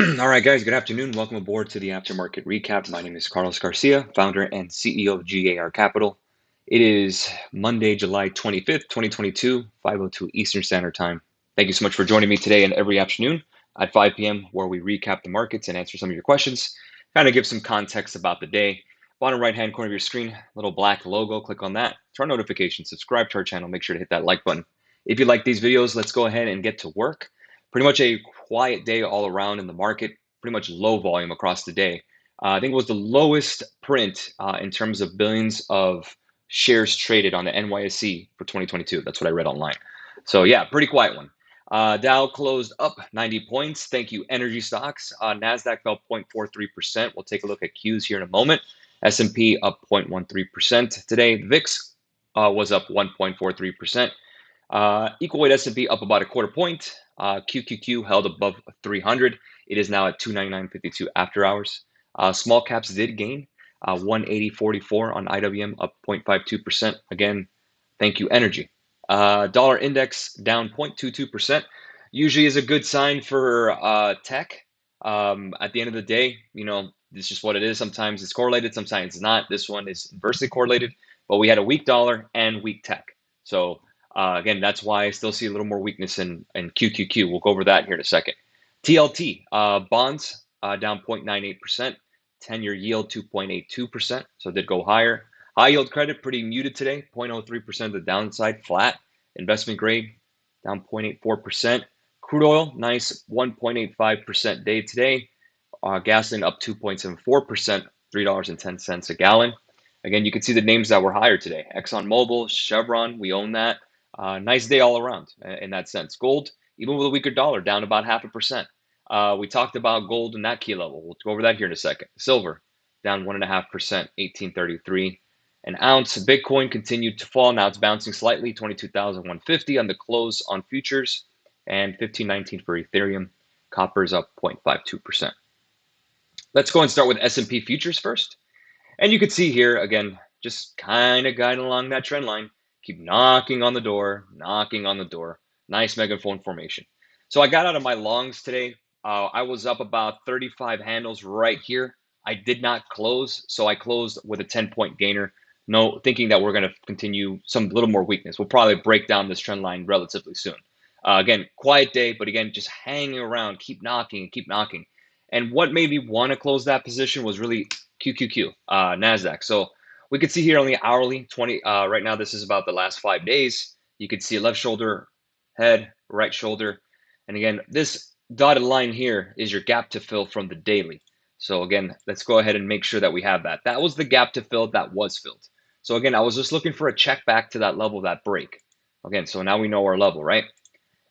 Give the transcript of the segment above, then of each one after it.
All right, guys, good afternoon. Welcome aboard to the Aftermarket Recap. My name is Carlos Garcia, founder and CEO of G.A.R Capital. It is Monday, July 25th, 2022, 5:02 Eastern Standard Time. Thank you so much for joining me today and every afternoon at 5 p.m., where we recap the markets and answer some of your questions, kind of give some context about the day. Bottom right-hand corner of your screen, little black logo, click on that. Turn notifications, subscribe to our channel, make sure to hit that like button. If you like these videos, let's go ahead and get to work. Pretty much a quiet day all around in the market, pretty much low volume across the day. I think it was the lowest print in terms of billions of shares traded on the NYSE for 2022. That's what I read online. So yeah, pretty quiet one. Dow closed up 90 points. Thank you, energy stocks. NASDAQ fell 0.43%. We'll take a look at Qs here in a moment. S&P up 0.13% today. The VIX was up 1.43%. Equal weight S&P up about a quarter point. QQQ held above 300. It is now at 299.52 after hours. Small caps did gain 180.44 on IWM, up 0.52%. Again, thank you, energy. Dollar index down 0.22%. Usually is a good sign for tech. At the end of the day, it's just what it is. Sometimes it's correlated, sometimes it's not. This one is inversely correlated, but we had a weak dollar and weak tech. So again, that's why I still see a little more weakness in QQQ. We'll go over that here in a second. TLT, bonds down 0.98%. 10-year yield 2.82%, so it did go higher. High yield credit pretty muted today, 0.03% the downside, flat. Investment grade down 0.84%. Crude oil, nice 1.85% day today. Gasoline up 2.74%, $3.10 a gallon. Again, you can see the names that were higher today. ExxonMobil, Chevron, we own that. Nice day all around in that sense. Gold, even with a weaker dollar, down about 0.5%. We talked about gold and that key level. We'll go over that here in a second. Silver, down 1.5%, 1833 an ounce. Bitcoin continued to fall. Now it's bouncing slightly, 22,150 on the close on futures, and 1519 for Ethereum. Copper's up 0.52%. Let's go and start with S&P futures first. And you can see here, again, just kind of guiding along that trend line. Keep knocking on the door, knocking on the door. Nice megaphone formation. So I got out of my longs today. I was up about 35 handles right here. I did not close, so I closed with a 10-point gainer. No, thinking that we're going to continue some little more weakness. We'll probably break down this trend line relatively soon. Again, quiet day, but again, just hanging around, keep knocking and keep knocking. And what made me want to close that position was really QQQ, NASDAQ. So we could see here on the hourly 20, right now, this is about the last 5 days. You could see left shoulder, head, right shoulder. And again, this dotted line here is your gap to fill from the daily. So again, let's go ahead and make sure that we have that. That was the gap to fill that was filled. So again, I was just looking for a check back to that level, that break. Again, so now we know our level, right?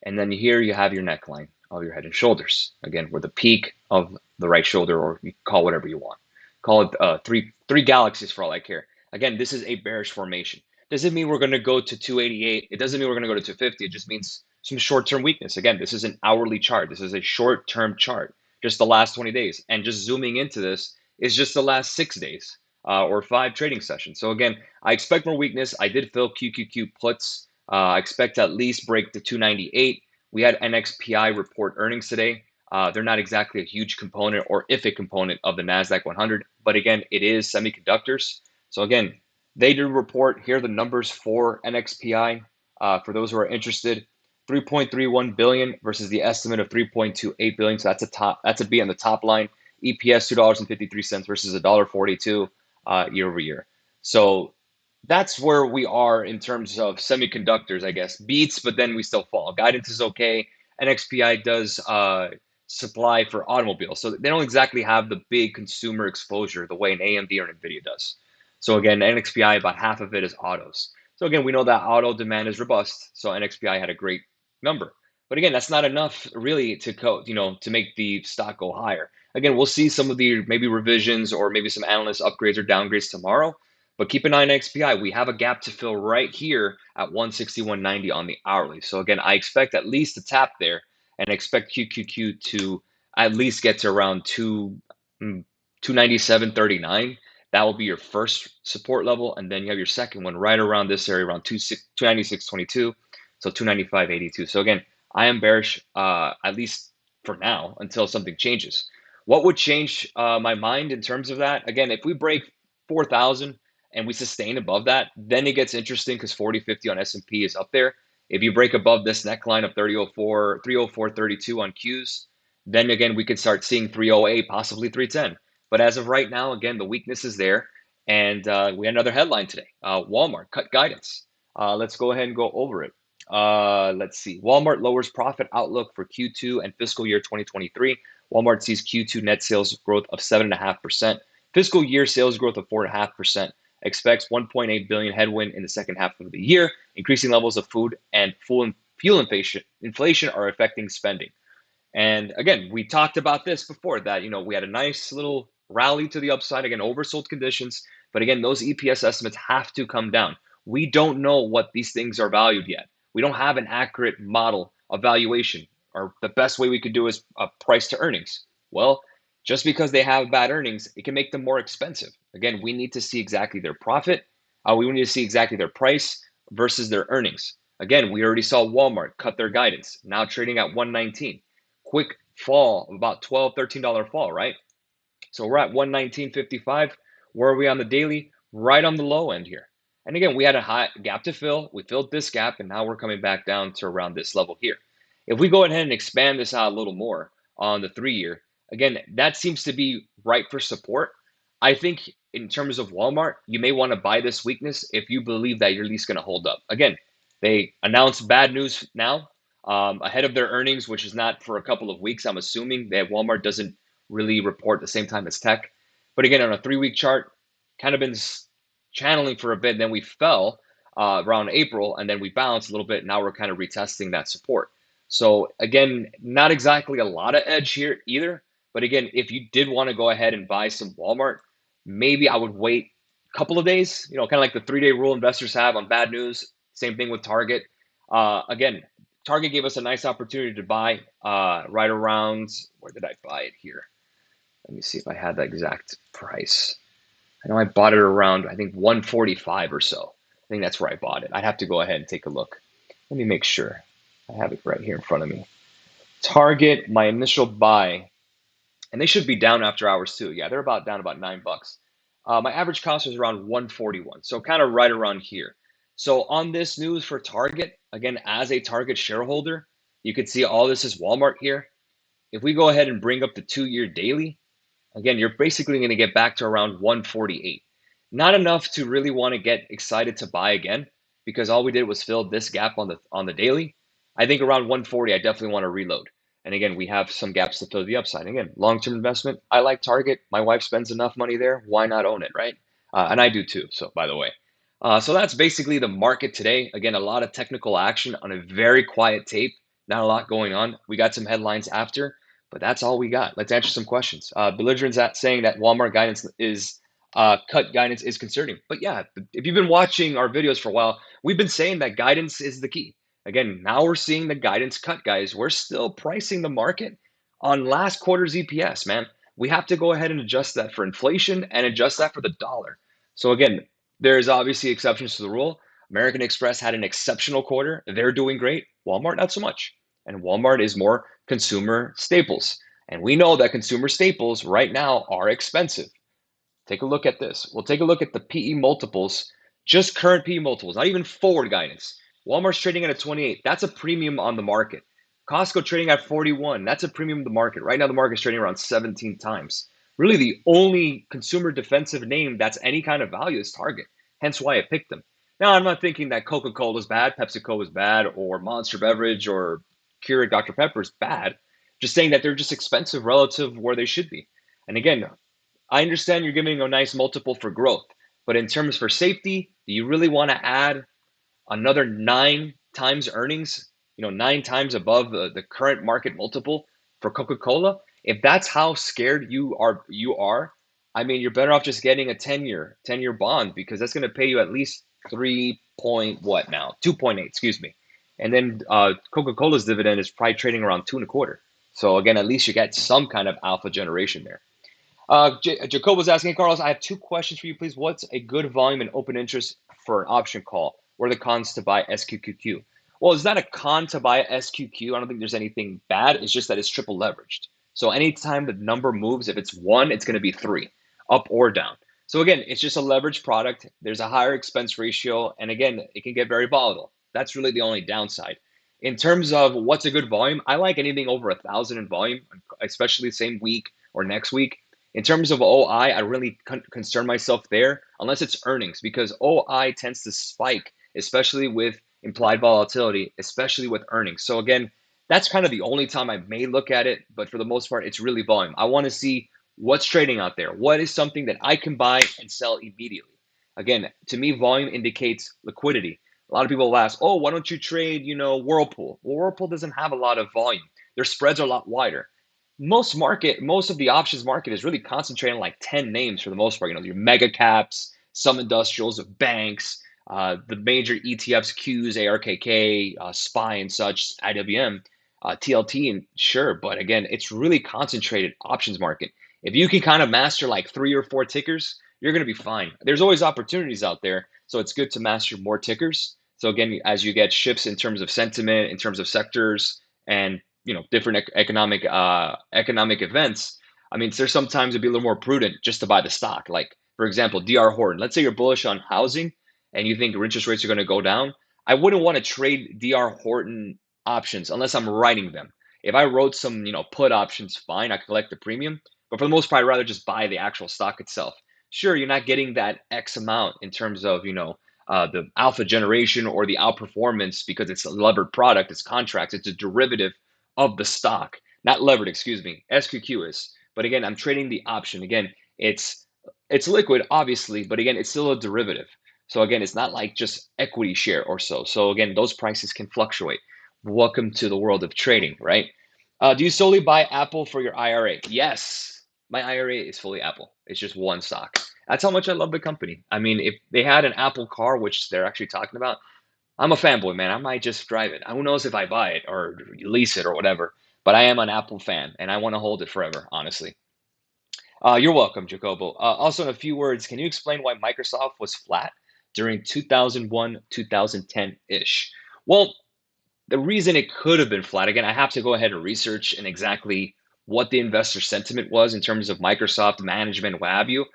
And then here you have your neckline of your head and shoulders. Again, we're the peak of the right shoulder, or you call whatever you want. Call it three galaxies for all I care. Again, this is a bearish formation. Doesn't mean we're going to go to 288. It doesn't mean we're going to go to 250. It just means some short-term weakness. Again, this is an hourly chart. This is a short-term chart, just the last 20 days. And just zooming into this is just the last 6 days or 5 trading sessions. So again, I expect more weakness. I did fill QQQ puts. I expect to at least break the 298. We had NXPI report earnings today. They're not exactly a huge component or if a component of the NASDAQ 100, but again, it is semiconductors. So again, they did report. Here are the numbers for NXPI. For those who are interested, 3.31 billion versus the estimate of 3.28 billion. So that's a B on the top line. EPS $2.53 versus $1.42 year over year. So that's where we are in terms of semiconductors, I guess. Beats, but then we still fall. Guidance is okay. NXPI does supply for automobiles. So they don't exactly have the big consumer exposure the way an AMD or NVIDIA does. So again, NXPI, about half of it is autos. So again, we know that auto demand is robust. So NXPI had a great number. But again, that's not enough really to make the stock go higher. Again, we'll see some of the maybe revisions or maybe some analyst upgrades or downgrades tomorrow. But keep an eye on XPI. We have a gap to fill right here at 161.90 on the hourly. So again, I expect at least a tap there and expect QQQ to at least get to around 297.39. That will be your first support level. And then you have your second one right around this area, around 296.22. So 295.82. So again, I am bearish at least for now until something changes. What would change my mind in terms of that? Again, if we break 4,000 and we sustain above that, then it gets interesting because 4050 on S&P is up there. If you break above this neckline of 3004, 304.32 on Qs, then again, we could start seeing 308, possibly 310. But as of right now, again, the weakness is there. And we had another headline today. Walmart cut guidance. Let's go ahead and go over it. Let's see. Walmart lowers profit outlook for Q2 and fiscal year 2023. Walmart sees Q2 net sales growth of 7.5%, fiscal year sales growth of 4.5%, expects 1.8 billion headwind in the second half of the year. Increasing levels of food and fuel inflation are affecting spending. And again, we talked about this before that, we had a nice little rally to the upside, again, oversold conditions. But again, those EPS estimates have to come down. We don't know what these things are valued yet. We don't have an accurate model of valuation, or the best way we could do is a price to earnings. Well, just because they have bad earnings, it can make them more expensive. Again, we need to see exactly their profit. We need to see exactly their price versus their earnings. Again, we already saw Walmart cut their guidance, now trading at 119. Quick fall, about $12, $13 fall, right? So we're at 119.55. Where are we on the daily? Right on the low end here. And again, we had a high gap to fill. We filled this gap, and now we're coming back down to around this level here. If we go ahead and expand this out a little more on the 3-year, again, that seems to be right for support. I think in terms of Walmart, you may want to buy this weakness if you believe that you're at least going to hold up. Again, they announced bad news now ahead of their earnings, which is not for a couple of weeks. I'm assuming that Walmart doesn't really report the same time as tech. But again, on a 3-week chart, kind of been channeling for a bit. Then we fell around April, and then we bounced a little bit. Now we're kind of retesting that support. So again, not exactly a lot of edge here either. But again, if you did want to go ahead and buy some Walmart, maybe I would wait a couple of days, kind of like the 3-day rule investors have on bad news. Same thing with Target. Again, Target gave us a nice opportunity to buy right around, where did I buy it here? Let me see if I had the exact price. I know I bought it around, I think 145 or so. I think that's where I bought it. I'd have to go ahead and take a look. Let me make sure. I have it right here in front of me. Target, my initial buy, and they should be down after hours too. Yeah, they're down about $9. My average cost was around 141, so kind of right around here. So on this news for Target, again, as a Target shareholder, you can see all this is Walmart here. If we go ahead and bring up the 2-year daily, again, you're basically going to get back to around 148. Not enough to really want to get excited to buy again, because all we did was fill this gap on the daily. I think around 140, I definitely want to reload. And again, we have some gaps to fill the upside. Again, long-term investment. I like Target. My wife spends enough money there. Why not own it, right? And I do too. So by the way, so that's basically the market today. Again, a lot of technical action on a very quiet tape. Not a lot going on. We got some headlines after. But that's all we got. Let's answer some questions. Belligerent's saying that Walmart guidance is cut guidance is concerning. But yeah, if you've been watching our videos for a while, we've been saying that guidance is the key. Again, now we're seeing the guidance cut, guys. We're still pricing the market on last quarter's EPS, man. We have to go ahead and adjust that for inflation and adjust that for the dollar. So again, there's obviously exceptions to the rule. American Express had an exceptional quarter. They're doing great. Walmart, not so much. And Walmart is more consumer staples. And we know that consumer staples right now are expensive. Take a look at this. We'll take a look at the PE multiples, just current PE multiples, not even forward guidance. Walmart's trading at a 28. That's a premium on the market. Costco trading at 41. That's a premium on the market. Right now, the market's trading around 17 times. Really, the only consumer defensive name that's any kind of value is Target. Hence why I picked them. Now, I'm not thinking that Coca-Cola is bad, PepsiCo is bad, or Monster Beverage or Keurig Dr. Pepper is bad. Just saying that they're just expensive relative where they should be. And again, I understand you're giving a nice multiple for growth, but in terms for safety, do you really want to add another 9 times earnings, 9 times above the current market multiple for Coca-Cola? If that's how scared you are, I mean, you're better off just getting a 10-year bond, because that's going to pay you at least 3 point what now? 2.8, excuse me. And then Coca-Cola's dividend is probably trading around 2.25. So again, at least you get some kind of alpha generation there. Jacob was asking, Carlos, I have 2 questions for you, please. What's a good volume and open interest for an option call? What are the cons to buy SQQQ? Well, is that a con to buy SQQ? I don't think there's anything bad. It's just that it's triple leveraged. So anytime the number moves, if it's one, it's going to be three, up or down. So again, it's just a leveraged product. There's a higher expense ratio, and again, it can get very volatile. That's really the only downside. In terms of what's a good volume, I like anything over 1,000 in volume, especially the same week or next week. In terms of OI, I really concern myself there, unless it's earnings, because OI tends to spike, especially with implied volatility, especially with earnings. So again, that's kind of the only time I may look at it, but for the most part, it's really volume. I want to see what's trading out there. What is something that I can buy and sell immediately? Again, to me, volume indicates liquidity. A lot of people will ask, oh, why don't you trade, Whirlpool? Well, Whirlpool doesn't have a lot of volume. Their spreads are a lot wider. Most of the options market is really concentrated on like 10 names for the most part. Your mega caps, some industrials, banks, the major ETFs, Qs, ARKK, SPY and such, IWM, TLT, and sure. But again, it's really concentrated options market. If you can kind of master like 3 or 4 tickers, you're going to be fine. There's always opportunities out there. So it's good to master more tickers. So again, as you get shifts in terms of sentiment, in terms of sectors, and different economic events. I mean, there's sometimes it'd be a little more prudent just to buy the stock. Like for example, D.R Horton. Let's say you're bullish on housing and you think interest rates are going to go down. I wouldn't want to trade D.R Horton options unless I'm writing them. If I wrote some put options, fine, I collect the premium. But for the most part, I'd rather just buy the actual stock itself. Sure, you're not getting that X amount in terms of the alpha generation or the outperformance because it's a levered product, it's contracts, it's a derivative of the stock, not levered, excuse me. SQQ is. But again, I'm trading the option. Again, it's liquid, obviously, but again, it's still a derivative. So again, it's not like just equity share or so. So again, those prices can fluctuate. Welcome to the world of trading, right? Do you solely buy Apple for your IRA? Yes, my IRA is fully Apple. It's just one stock. That's how much I love the company. I mean, if they had an Apple car, which they're actually talking about, I'm a fanboy, man. I might just drive it. Who knows if I buy it or lease it or whatever. But I am an Apple fan, and I want to hold it forever, honestly. You're welcome, Jacobo. Also, in a few words, can you explain why Microsoft was flat during 2001, 2010-ish? Well, the reason it could have been flat, again, I have to go ahead and research and exactly what the investor sentiment was in terms of Microsoft management, what have you.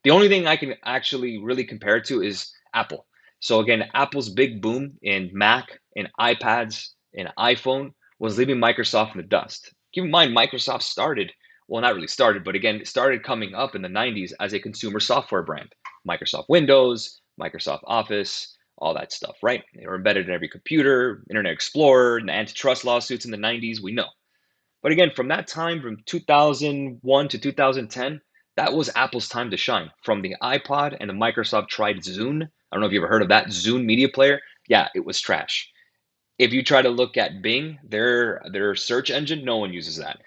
The only thing I can actually really compare it to is Apple. So again, Apple's big boom in Mac, in iPads, in iPhone was leaving Microsoft in the dust. Keep in mind, Microsoft started, well, not really started, but again, it started coming up in the 90s as a consumer software brand. Microsoft Windows, Microsoft Office, all that stuff, right? They were embedded in every computer, Internet Explorer, and the antitrust lawsuits in the 90s, we know. But again, from that time, from 2001 to 2010, that was Apple's time to shine. From the iPod and the Microsoft tried Zune. I don't know if you ever heard of that Zune media player. Yeah, it was trash. If you try to look at Bing, their search engine, no one uses that.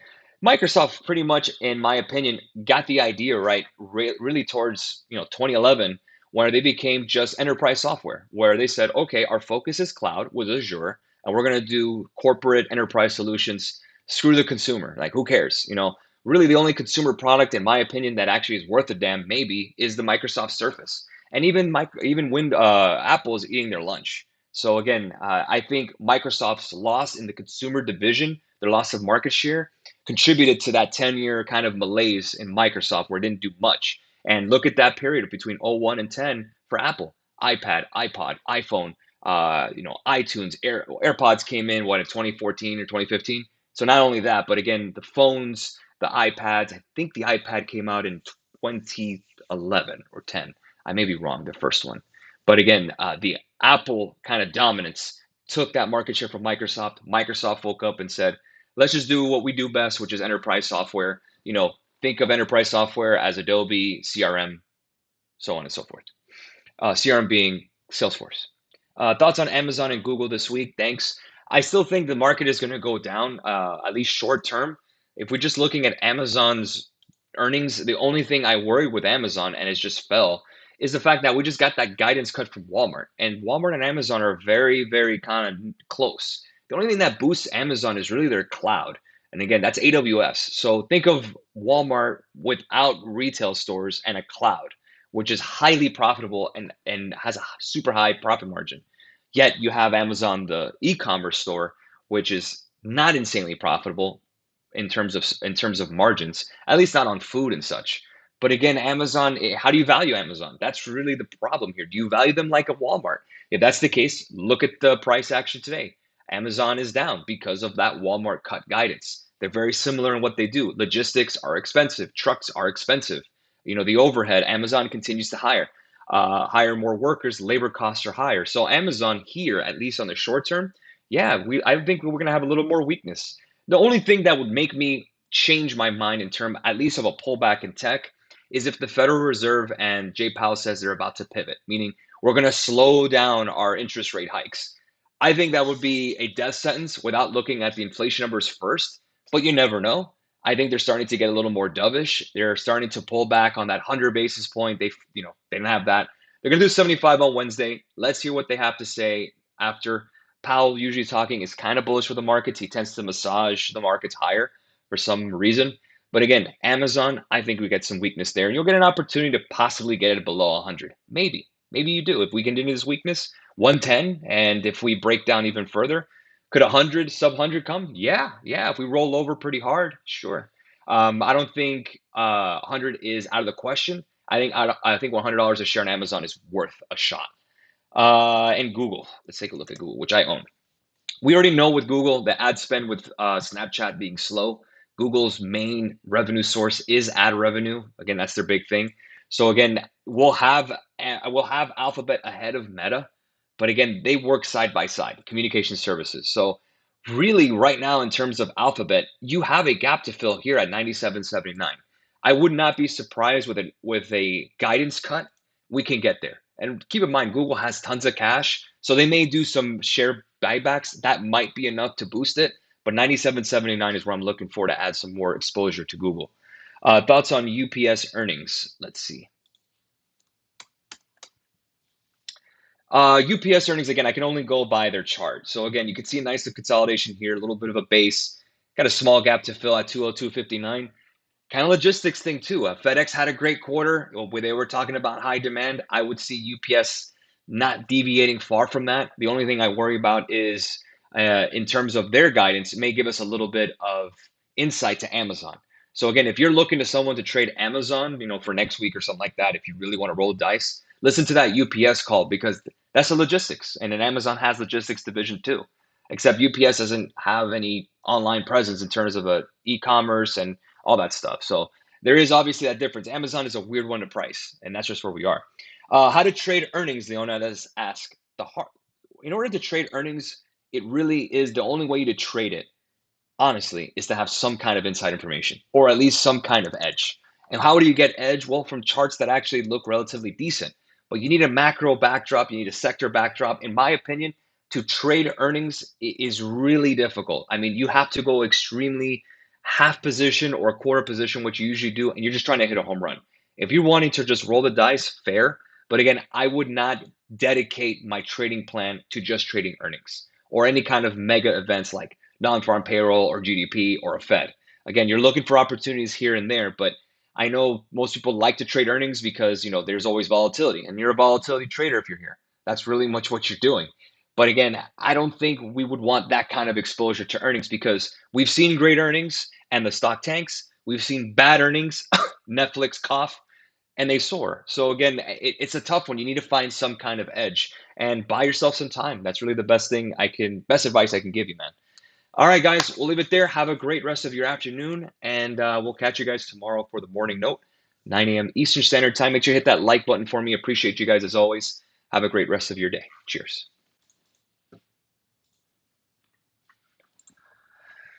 Microsoft pretty much, in my opinion, got the idea right really towards 2011, where they became just enterprise software, where they said, okay, our focus is cloud with Azure, and we're going to do corporate enterprise solutions. Screw the consumer. Like, who cares? Really, the only consumer product, in my opinion, that actually is worth a damn maybe is the Microsoft Surface, and even Apple is eating their lunch. So again, I think Microsoft's loss in the consumer division, their loss of market share, contributed to that 10-year kind of malaise in Microsoft where it didn't do much. And look at that period between '01 and 10 for Apple. iPad, iPod, iPhone, iTunes, AirPods came in, what, in 2014 or 2015? So not only that, but again, the phones, the iPads, I think the iPad came out in 2011 or 10. I may be wrong, the first one. But again, the Apple kind of dominance took that market share from Microsoft. Microsoft woke up and said, let's just do what we do best, which is enterprise software. Think of enterprise software as Adobe, CRM, so on and so forth. CRM being Salesforce. Thoughts on Amazon and Google this week? Thanks. I still think the market is going to go down, at least short term. If we're just looking at Amazon's earnings, the only thing I worry with Amazon, and it just fell, is the fact that we just got that guidance cut from Walmart. And Walmart and Amazon are very, very kind of close. The only thing that boosts Amazon is really their cloud. And again, that's AWS. So think of Walmart without retail stores and a cloud, which is highly profitable and has a super high profit margin. Yet you have Amazon, the e-commerce store, which is not insanely profitable in terms of margins, at least not on food and such. But again, Amazon, how do you value Amazon? That's really the problem here. Do you value them like a Walmart? If that's the case, look at the price action today. Amazon is down because of that Walmart cut guidance. They're very similar in what they do. Logistics are expensive, trucks are expensive. The overhead, Amazon continues to hire more workers, labor costs are higher. So Amazon here, at least on the short term, yeah, I think we're going to have a little more weakness. The only thing that would make me change my mind in term, at least of a pullback in tech, is if the Federal Reserve and Jay Powell says they're about to pivot, meaning we're going to slow down our interest rate hikes. I think that would be a death sentence without looking at the inflation numbers first, but you never know. I think they're starting to get a little more dovish. They're starting to pull back on that 100 basis point. They didn't have that. They're going to do 75 on Wednesday. Let's hear what they have to say after. Powell usually talking is kind of bullish for the markets. He tends to massage the markets higher for some reason. But again, Amazon, I think we get some weakness there. And you'll get an opportunity to possibly get it below 100. Maybe. Maybe you do. If we continue this weakness, 110, and if we break down even further, could 100, sub 100 come? Yeah, yeah. If we roll over pretty hard, sure. I don't think 100 is out of the question. I think $100 a share on Amazon is worth a shot. And Google, let's take a look at Google, which I own. We already know with Google, the ad spend with Snapchat being slow, Google's main revenue source is ad revenue. Again, that's their big thing. So again, we'll have Alphabet ahead of Meta, but again, they work side by side, communication services. So really, right now, in terms of Alphabet, you have a gap to fill here at 97.79. I would not be surprised with a guidance cut. We can get there. And keep in mind, Google has tons of cash, so they may do some share buybacks. That might be enough to boost it. But 97.79 is where I'm looking for to add some more exposure to Google. Thoughts on UPS earnings? Let's see. UPS earnings, again, I can only go by their chart. So again, you can see a nice consolidation here, a little bit of a base, got a small gap to fill at 202.59. Kind of logistics thing too. FedEx had a great quarter where they were talking about high demand. I would see UPS not deviating far from that. The only thing I worry about is in terms of their guidance, it may give us a little bit of insight to Amazon. So again, if you're looking to someone to trade Amazon, for next week or something like that, if you really want to roll dice, listen to that UPS call because that's a logistics, and then Amazon has logistics division too. Except UPS doesn't have any online presence in terms of a e-commerce and all that stuff. So there is obviously that difference. Amazon is a weird one to price, and that's just where we are. How to trade earnings, Leona does ask. In order to trade earnings, it really is the only way to trade it, honestly, is to have some kind of inside information or at least some kind of edge. And how do you get edge? Well, from charts that actually look relatively decent. But you need a macro backdrop, you need a sector backdrop. In my opinion, to trade earnings is really difficult. I mean, you have to go extremely half position or quarter position, which you usually do, and you're just trying to hit a home run. If you're wanting to just roll the dice, fair. But again, I would not dedicate my trading plan to just trading earnings or any kind of mega events like non-farm payroll or GDP or a Fed. Again, you're looking for opportunities here and there, but I know most people like to trade earnings because there's always volatility, and you're a volatility trader if you're here. That's really much what you're doing. But again, I don't think we would want that kind of exposure to earnings because we've seen great earnings and the stock tanks. We've seen bad earnings, Netflix cough, and they soar. So again, it's a tough one. You need to find some kind of edge and buy yourself some time. That's really the best advice I can give you, man. All right, guys, we'll leave it there. Have a great rest of your afternoon, and we'll catch you guys tomorrow for the morning note, 9 a.m. Eastern Standard Time. Make sure you hit that like button for me. Appreciate you guys as always. Have a great rest of your day. Cheers.